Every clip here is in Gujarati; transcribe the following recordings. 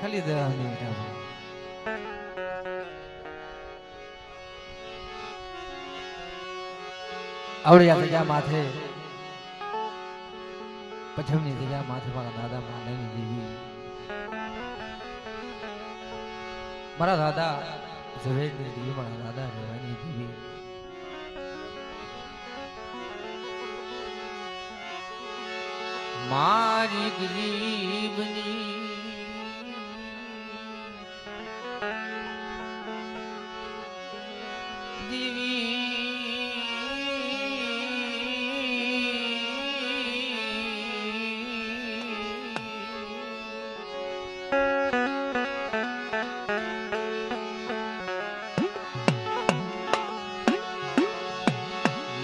ખાલી 10 મિનિટ આપણે આવડિયા જગ્યા માથે પછમની જગ્યા માથે મારા દાદા માનની દેવી મારા દાદા ઝવેરની દેવી મારા દાદા રેવાની દેવી મારી ગરીબની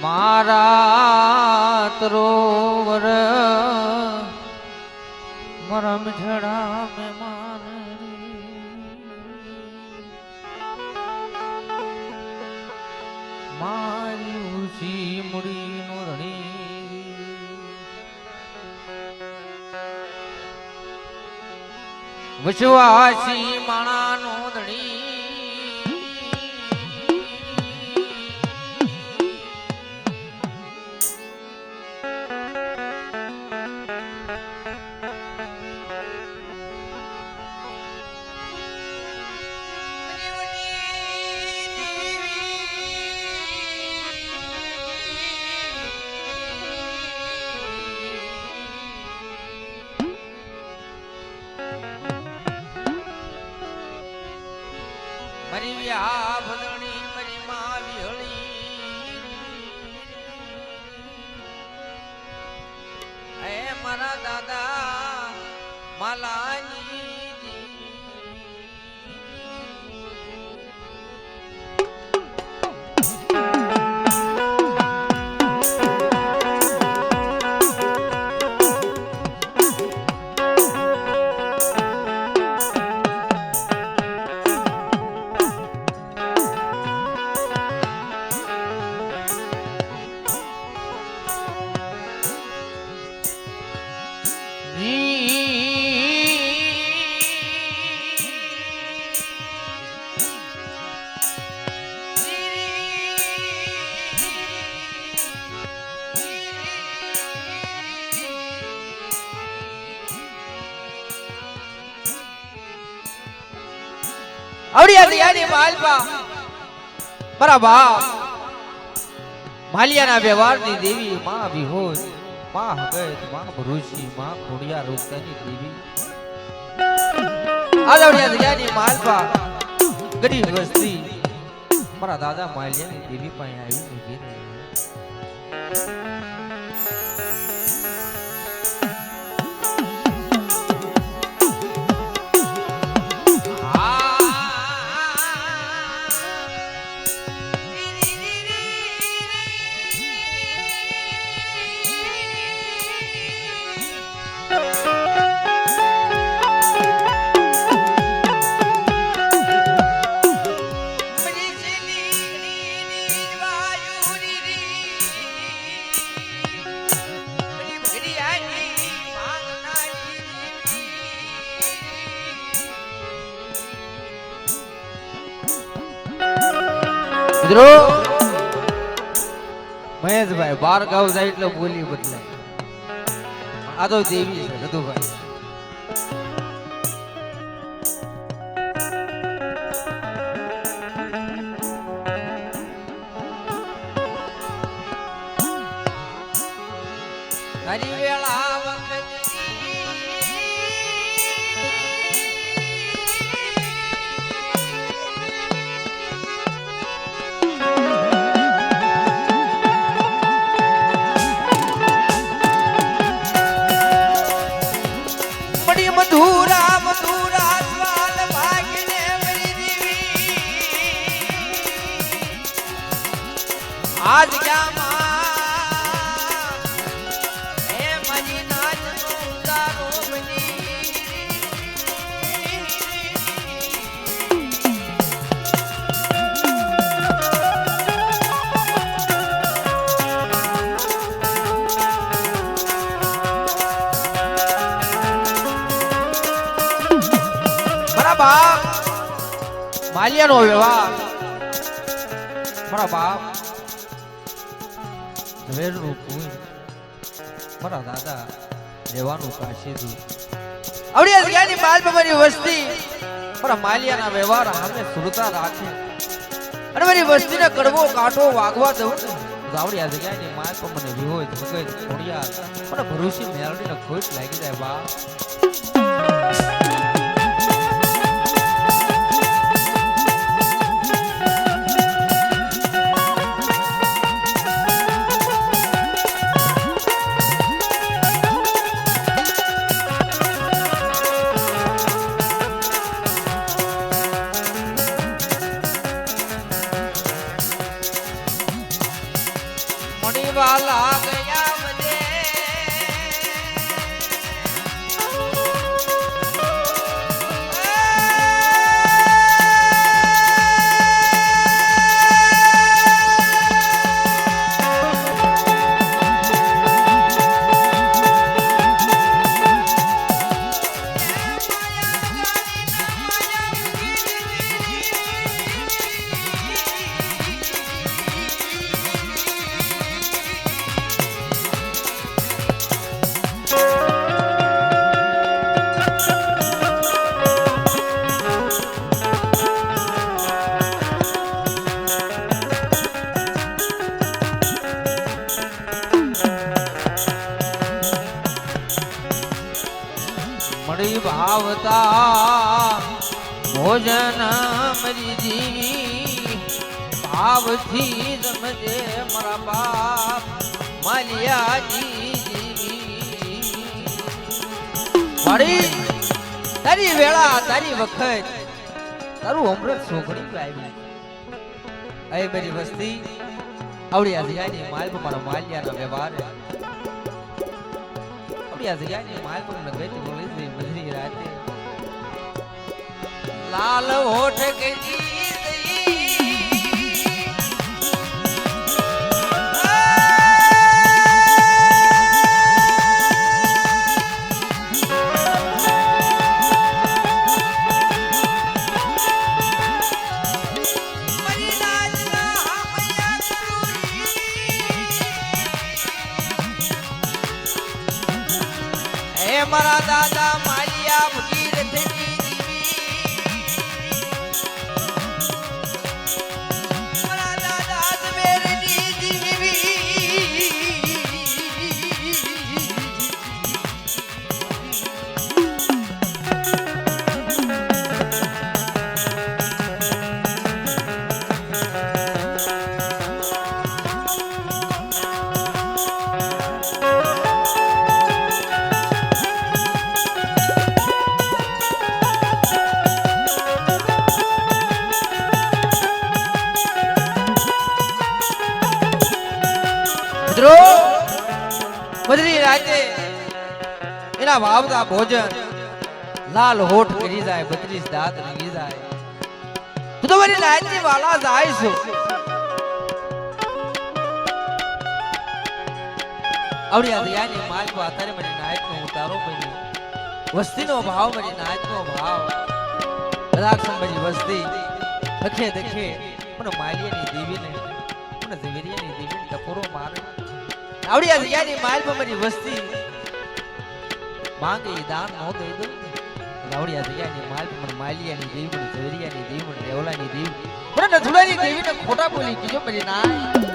મારા તરોવર મારા મીઠડા મહેમાન મારી ઊંચી મૂડી નો ધણી વિશ્વાસી માણા નો ધણી મરી વ્યા ભદણી મરી માં વિહળી એ મારા દાદા માલાની આવડિયા દિયાની માલપા મારા બાપ માલિયાના વ્યવહારની દેવી માં વિહોજ માં હગત માં ભરૂચી માં ખોડિયા રોસ્તાની દેવી આવડિયા દિયાની માલપા ગરીબ વસ્તી મારા દાદા માલિયાની દેવી પાસે આવી ઉભી રહી મિત્રો મહેશભાઈ બાર ગાવ જાય એટલે બોલી બદલાય આ તો દેવી છે રઘુભાઈ હરી વેળા માલિયાનો વ્યવહાર મારા બાપ ઝવેરનું કુંઈ મારા દાદા રહેવાનું કાશીદું આવડી જગ્યાની બાલબાની વસ્તી મારા માલિયાના વ્યવહાર સામે સુરતા રાખે અને મારી વસ્તીને કડવો કાંટો વાગવા દઉં આવડી આ જગ્યાની માલ પર મને વિહોય ભગત ખોડિયાર મને ભરોસી મેળવીને ખોટ લાગી જાય બા વાલા ગયા મને મળી ભાવતા ભોજન મરી જીવી ભાવથી રમજે મારા બાપ માલિયાજી જીવી મળી તારી વેળા તારી વખત તારું અમૃત સોગડી આવી એ મારી વસ્તી આવડી આ જગ્યાની માલ પર મારા માલિયાના વ્યવહાર આ જગ્યાની માલ પર નગર બોલી છે મજરી રાતે લાલ હોઠ કે મારા દાદા માલિયા ફકીર થઈ મારા દાદા ઝવેરની જીવી બદરી રાતે એના વાવતા ભોજન લાલ હોઠ કરી જાય 32 દાંત રંગી જાય તું તો મારી નાયતી વાલા જાય છો આવડી આ દયાની માલ કો આતારે મારી નાયત નો ઉતારો બની વસ્તીનો ભાવ મારી નાયત નો ભાવ કદાચ મારી વસ્તી દખે દખે મને માલિયાની દેવીને મને ઝવેરિયાની દેવીને ટપોરો મારે આવડી આ જગ્યાની માલ પર મારી વસ્તી માંગે દાન નો દઈ દઉં આવડી આ જગ્યાની માલ પર મને માલિયાની દેવી મને ઝવેરિયાની દેવી મને દેવલાની દેવી મને નથુડાની દેવીને ખોટા બોલી કીજો મારી નાય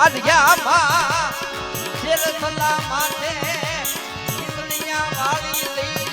આજ ગયા માં શેર સલા માટે ખીસણિયા વાળી લઈ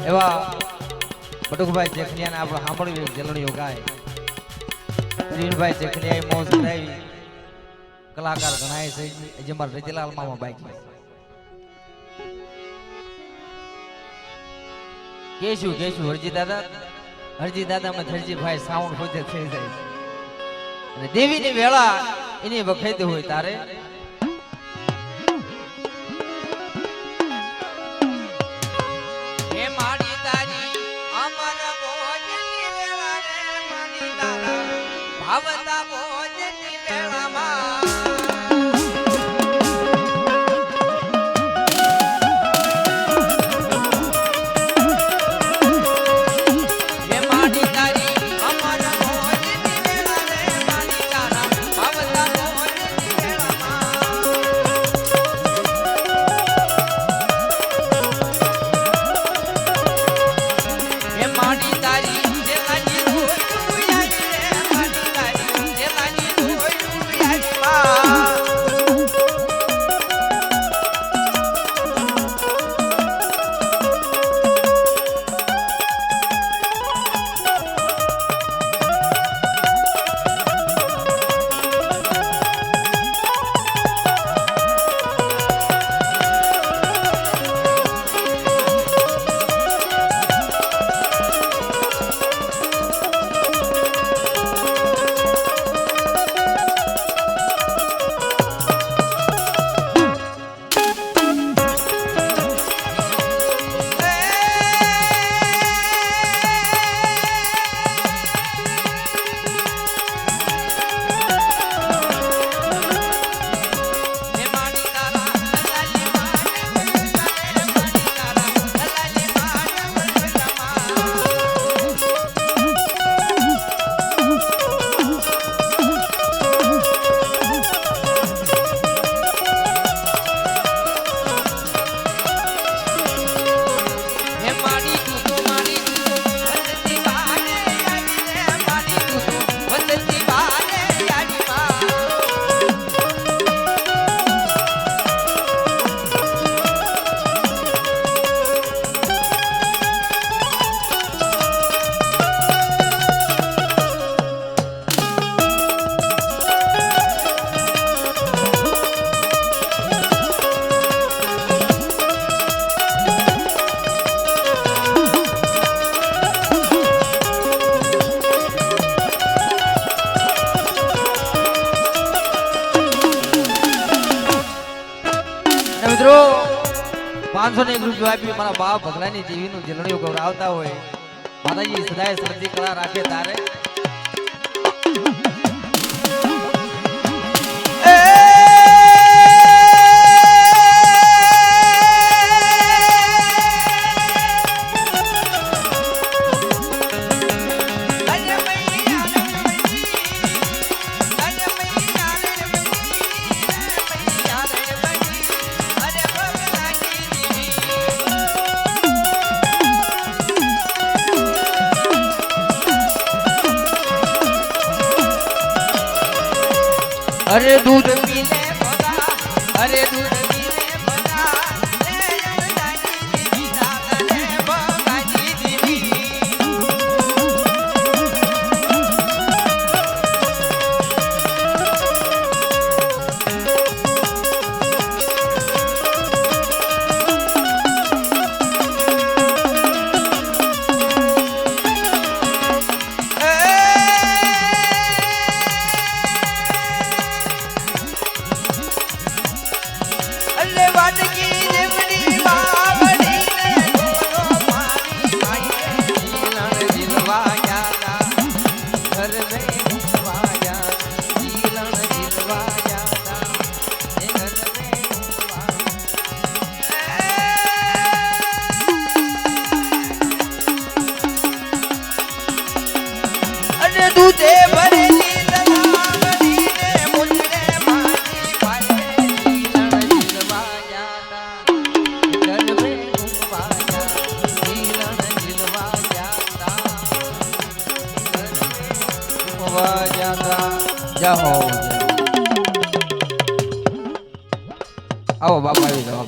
એવા બટુકભાઈ જેખનિયાને આપણે સાંભળ્યું જલણીઓ ગાય પ્રીણભાઈ જેખનિયાએ મોજ કરાવી કલાકાર ગણાય છે જે મારા રતિલાલ મામા બાકી કેશું હરજી દાદા માં ધરજીભાઈ સાઉન્ડ હોતે થઈ જાય છે અને દેવીની વેળા એની વખત હોય તારે ભાવતા ભોજની વેળામાં મિત્રો 500 ની રૂપિયા આપી મારા બાપ ભગલાની દેવીનું જલણીઓ ગૌરાવતા હોય માતાજી સદાય શ્રદ્ધી કળા રાખે તારે अरे दूध पीले बगा अरे दूध पीले बगा દૂધે ભરેલી તલાવડીને મુંડે મારી પાયે નીલણ જીલવા જાતા ગરબે ઘૂમવા જાતા નીલણ જીલવા જાતા ગરબે ઘૂમવા જાતા જય હો આવો બાપા આવી જાઓ